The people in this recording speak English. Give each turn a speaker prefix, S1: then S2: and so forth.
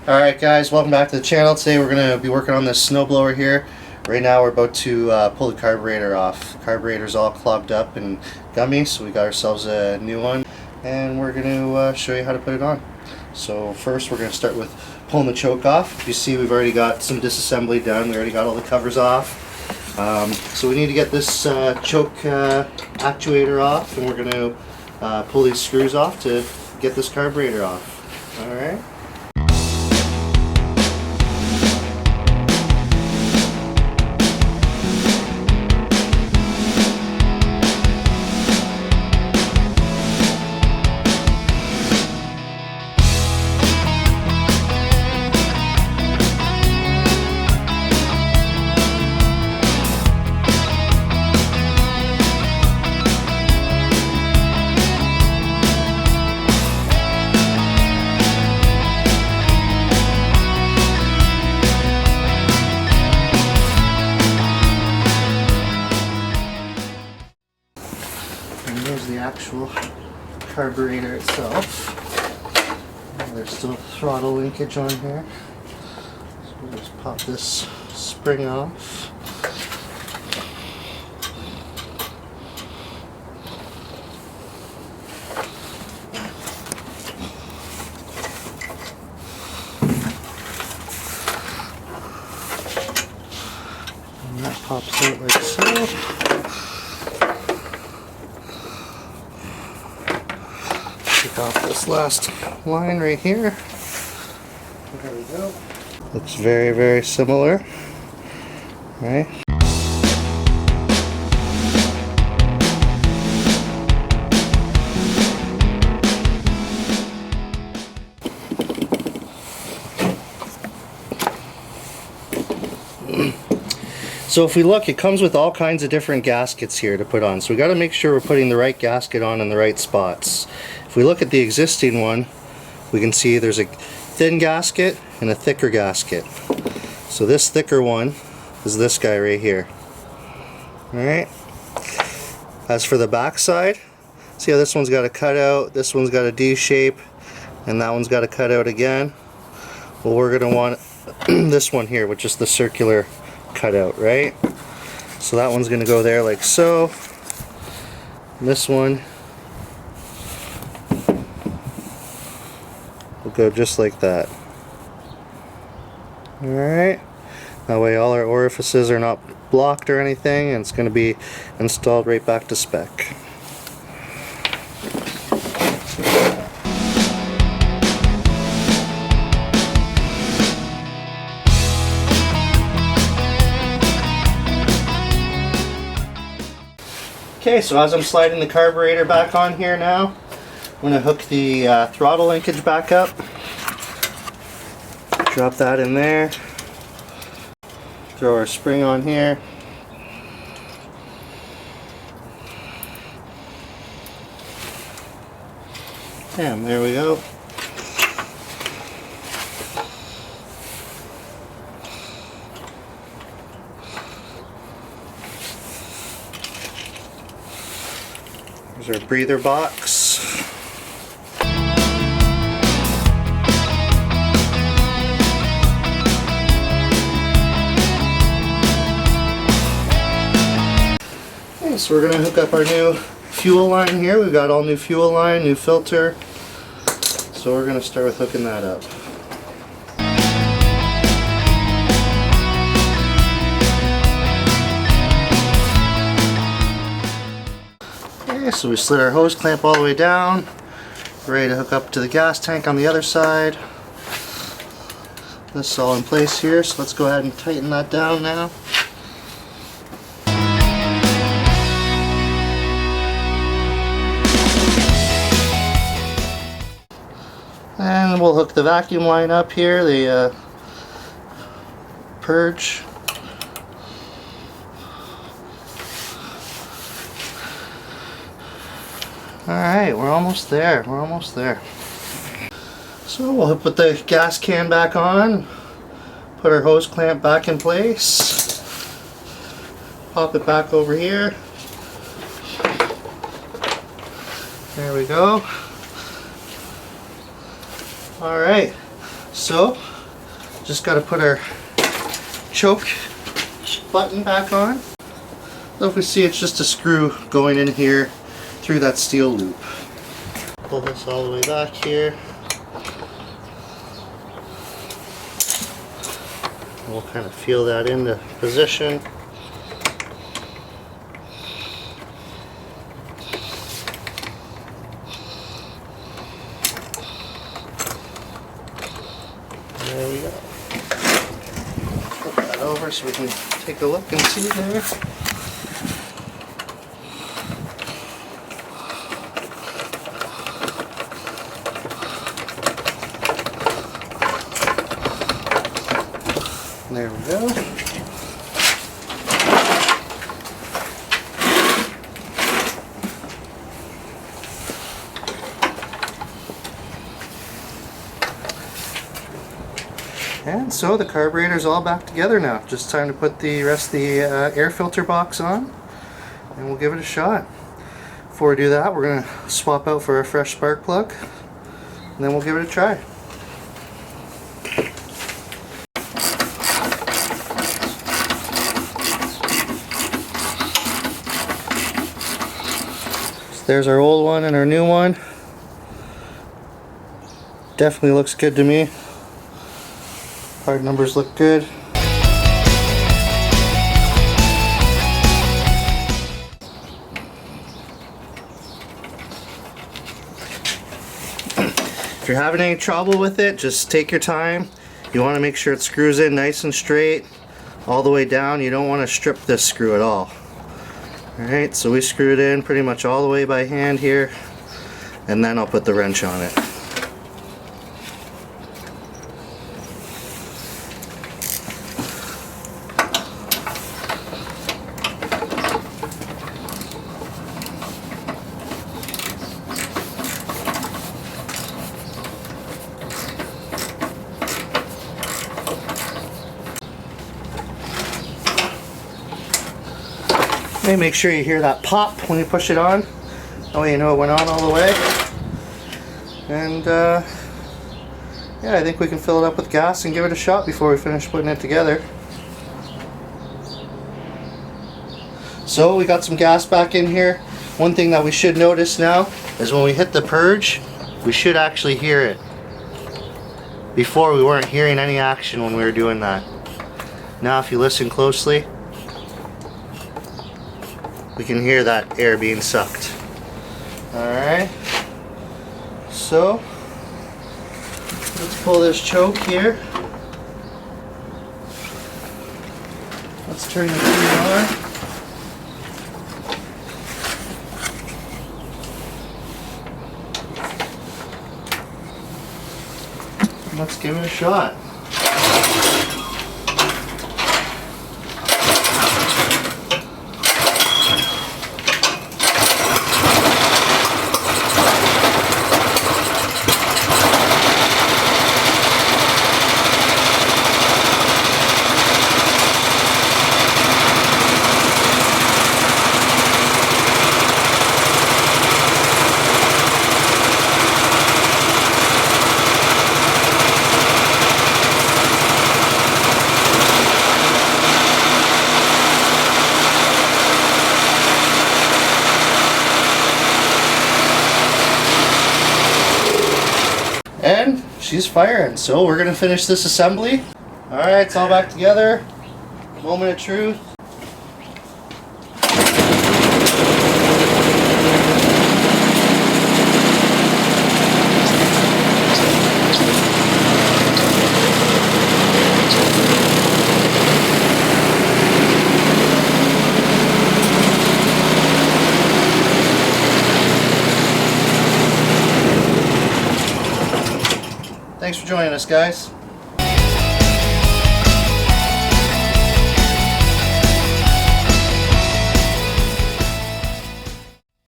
S1: Alright guys, welcome back to the channel. Today we're going to be working on this snowblower here. Right now we're about to pull the carburetor off. The carburetor's all clogged up and gummy, so we got ourselves a new one. And we're going to show you how to put it on. So first we're going to start with pulling the choke off. You see we've already got some disassembly done. We already got all the covers off. So we need to get this choke actuator off, and we're going to pull these screws off to get this carburetor off. Alright. And here's the actual carburetor itself. There's still throttle linkage on here. So we'll just pop this spring off. And that pops out like so. Take off this last line right here. There we go. Looks very, very similar. Right? So if we look, it comes with all kinds of different gaskets here to put on. So we got to make sure we're putting the right gasket on in the right spots. If we look at the existing one, we can see there's a thin gasket and a thicker gasket. So this thicker one is this guy right here. Alright. As for the back side, see how this one's got a cutout, this one's got a D shape, and that one's got a cutout again. Well, we're going to want this one here, which is the circular cutout, right? So that one's going to go there like so. And this one will go just like that. Alright, that way all our orifices are not blocked or anything, and it's going to be installed right back to spec. Okay, so as I'm sliding the carburetor back on here now, I'm going to hook the throttle linkage back up. Drop that in there. Throw our spring on here. And there we go. There's our breather box. Okay, so we're going to hook up our new fuel line here. We've got all new fuel line, new filter. So we're going to start with hooking that up. Okay, so we slid our hose clamp all the way down. We're ready to hook up to the gas tank on the other side. This is all in place here, so let's go ahead and tighten that down now. And we'll hook the vacuum line up here, the purge. Alright, we're almost there. We're almost there. So we'll put the gas can back on, put our hose clamp back in place, pop it back over here. There we go. Alright, so Just got to put our choke button back on. So if we see, it's just a screw going in here through that steel loop. Pull this all the way back here. We'll kind of feel that into position. There we go. Flip that over so we can take a look and see there. There we go. And so the carburetor's all back together now. Just time to put the rest of the air filter box on, and we'll give it a shot. Before we do that, we're going to swap out for a fresh spark plug, and then we'll give it a try. There's our old one and our new one. Definitely looks good to me. Part numbers look good. If you're having any trouble with it, just take your time. You want to make sure it screws in nice and straight all the way down. You don't want to strip this screw at all. Alright, so we screwed in pretty much all the way by hand here, and then I'll put the wrench on it. Okay, make sure you hear that pop when you push it on. That way you know it went on all the way. And yeah, I think we can fill it up with gas and give it a shot before we finish putting it together. So we got some gas back in here. One thing that we should notice now is when we hit the purge, we should actually hear it. Before we weren't hearing any action when we were doing that. Now if you listen closely, we can hear that air being sucked. Alright, so let's pull this choke here. Let's turn the heat on. Let's give it a shot. And she's firing, so we're gonna finish this assembly. Alright, it's all back together. Moment of truth. Thanks for joining us, guys.